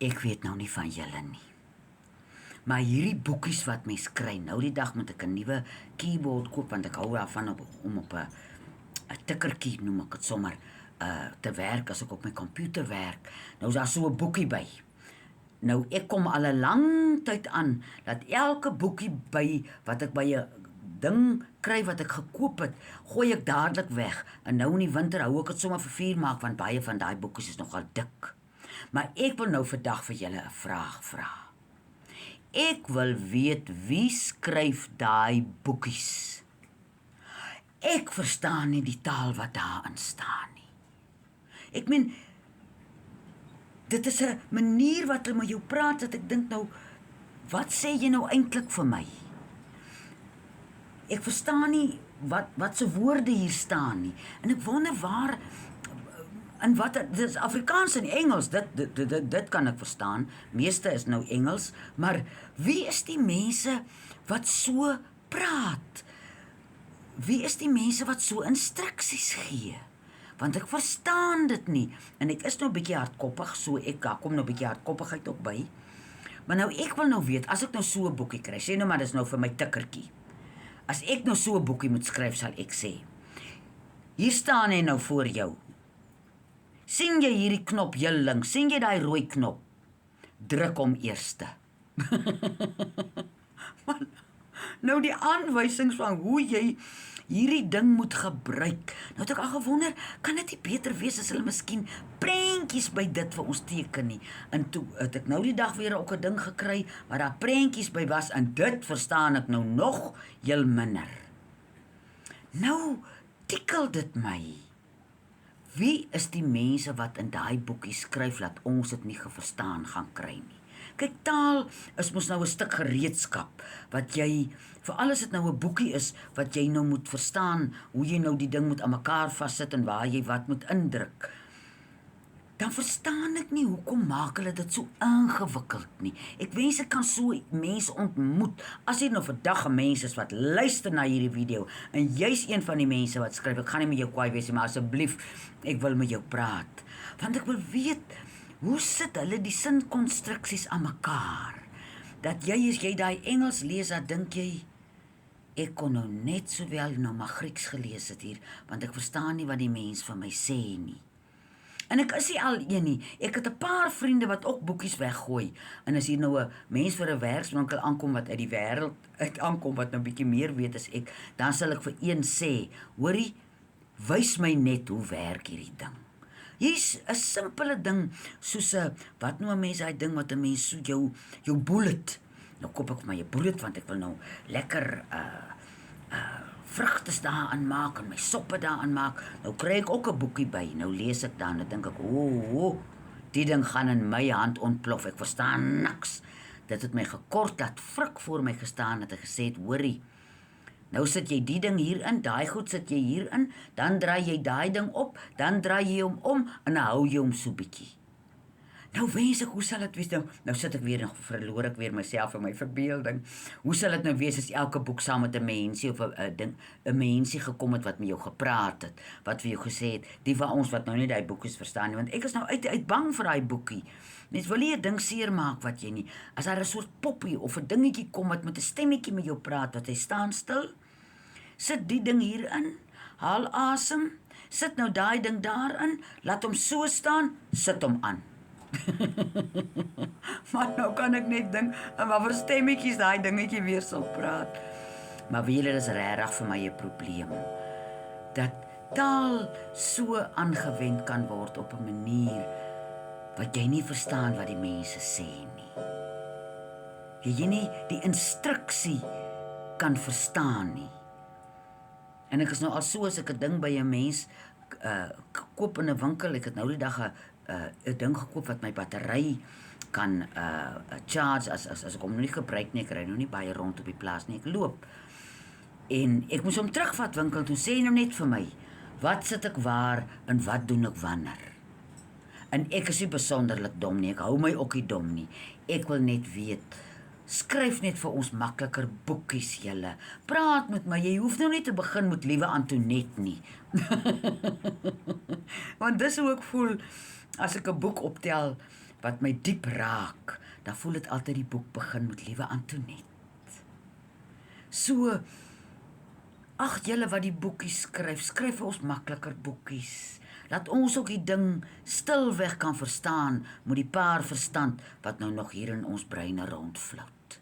Ek weet nou nie van julle nie. Maar hierdie boekies wat mens kry, nou die dag moet ek 'n nuwe keyboard koop want ek hou daarvan om op 'n tikkertjie noem ek dit sommer te werk as ek op my komputer werk. Nou is daar so 'n boekie by. Nou ek kom al 'n lang tyd aan dat elke boekie by wat ek by 'n ding kry wat ek gekoop het, gooi ek dadelik weg. En nou in die winter hou ek dit sommer vir 4 maak want baie van daai boekies is nogal dik. Maar ek wil nou vandag vir julle 'n vraag vra. Ek wil weet wie skryf daai boekies. Ek verstaan nie die taal wat daarin staan nie. Ek meen, dit is 'n manier wat hulle met jou praat dat ek dink nou, wat sê jy nou eintlik vir my? Ek verstaan nie wat se woorde hier staan nie. En ek wonder waar en wat dit is Afrikaans en Engels, dit kan ek verstaan. Meeste is nou Engels, maar wie is die mense wat so praat? Wie is die mense wat so instruksies gee? Want ek verstaan dit nie. En ek is nou 'n bietjie hardkoppig, so daar kom nou 'n bietjie hardkoppigheid ook by. Maar nou ek wil nou weet, as ek nou so 'n boekie kry, sê nou maar dis nou vir my tikkertjie. As ek nou so 'n boekie moet skryf, sal ek sê: hier staan hy nou voor jou. Sien jy hierdie knop heel links? Sien jy daai rooi knop? Druk hom eerste. Man, nou die aanwysings van hoe jy hierdie ding moet gebruik. Nou het ek al gewonder, kan dit nie beter wees as hulle miskien prentjies by dit vir ons teken nie? En toe het ek nou die dag weer ook 'n ding gekry waar daar prentjies by was en dit verstaan ek nou nog heel minder. Nou tikkel dit my. Wie is die mense wat in daai boekie skryf dat ons dit nie verstaan gaan kry nie? Kyk, taal is mos nou 'n stuk gereedskap wat jy, veral as dit nou 'n boekie is wat jy nou moet verstaan hoe jy nou die ding moet aan mekaar vassit en waar jy wat moet indruk. Dan verstaan ek nie hoekom maak hulle dit so ingewikkeld nie. Ek wens ek kan so mense ontmoet. As jy nou vandag 'n mens is wat luister na hierdie video en jy's een van die mense wat skryf, ek gaan nie met jou kwaai wees nie, maar asseblief, ek wil met jou praat. Want ek wil weet, hoe sit hulle die sinkonstruksies aan mekaar? Dat jy as jy daai Engels lees, dan dink jy, ek kon nou net sowel nou maar Grieks gelees het hier, want ek verstaan nie wat die mens vir my sê nie. En ek is nie al een nie. Ek het 'n paar vriende wat ook boekies weggooi. En as hier nou 'n mens vir 'n werkswinkel aankom wat uit die wêreld uit aankom wat nou bietjie meer weet as ek, dan sal ek vir een sê, hoorie, wys my net hoe werk hierdie ding. Hier's 'n simpele ding soos 'n wat noem mense daai ding wat 'n mens so jou bullet. Nou koop ek vir my 'n bullet want ek wil nou lekker vrugtes daarin maak en my soppe daarin maak. Nou kry ek ook 'n boekie by. Nou lees ek dan en dink ek, die ding gaan in my hand ontplof. Ek verstaan niks. Dit het my gekort dat frik voor my gestaan het en gesê het, hoorie, nou sit jy die ding hierin, daai goed sit jy hierin, dan draai jy daai ding op, dan draai jy hom om en dan hou jy hom so bietjie. Nou wens ek, hoe sal dit wees? Nou sit ek weer en verloor ek weer myself in my verbeelding. Hoe sal dit nou wees as elke boek saam met 'n mensie of 'n mensie gekom het wat met jou gepraat het, wat vir jou gesê het, die van ons wat nou nie daai boekies verstaan nie, want ek is nou uit bang vir daai boekie. Mens wil nie 'n ding seermaak wat jy nie. As daar 'n soort poppie of 'n dingetjie kom wat met 'n stemmetjie met jou praat, wat hy staan stil, sit die ding hierin, haal asem, sit nou daai ding daarin, laat hom so staan, sit hom aan. Maar nou kan ek net dink, en wat vir stemmetjies daai dingetjie weer sal praat. Maar weet julle, dis regtig vir my 'n probleem, dat taal so aangewend kan word op 'n manier wat jy nie verstaan wat die mense sê nie. Jy nie die instruksie kan verstaan nie. En ek is nou al so, as ek 'n ding by 'n mens koop in 'n winkel, ek het nou die dag 'n ding gekoop wat my battery kan charge as ek hom nie gebruik nie, ek ry nou nie baie rond op die plaas nie, ek loop. En ek moes hom terugvat winkel toe, sê nou net vir my, wat sit ek waar en wat doen ek wanneer? En ek is nie besonderlik dom nie, ek hou my ook nie dom nie. Ek wil net weet, skryf net vir ons makliker boekies julle. Praat met my, jy hoef nou nie te begin met liewe Antoinette nie. Want dis hoe ek voel, as ek 'n boek optel, wat my diep raak, dan voel dit altyd die boek begin met liewe Antoinette. So, ag julle wat die boekies skryf vir ons makliker boekies. Laat ons ook die ding stilweg kan verstaan met die paar verstand wat nou nog hier in ons breine rondvlout.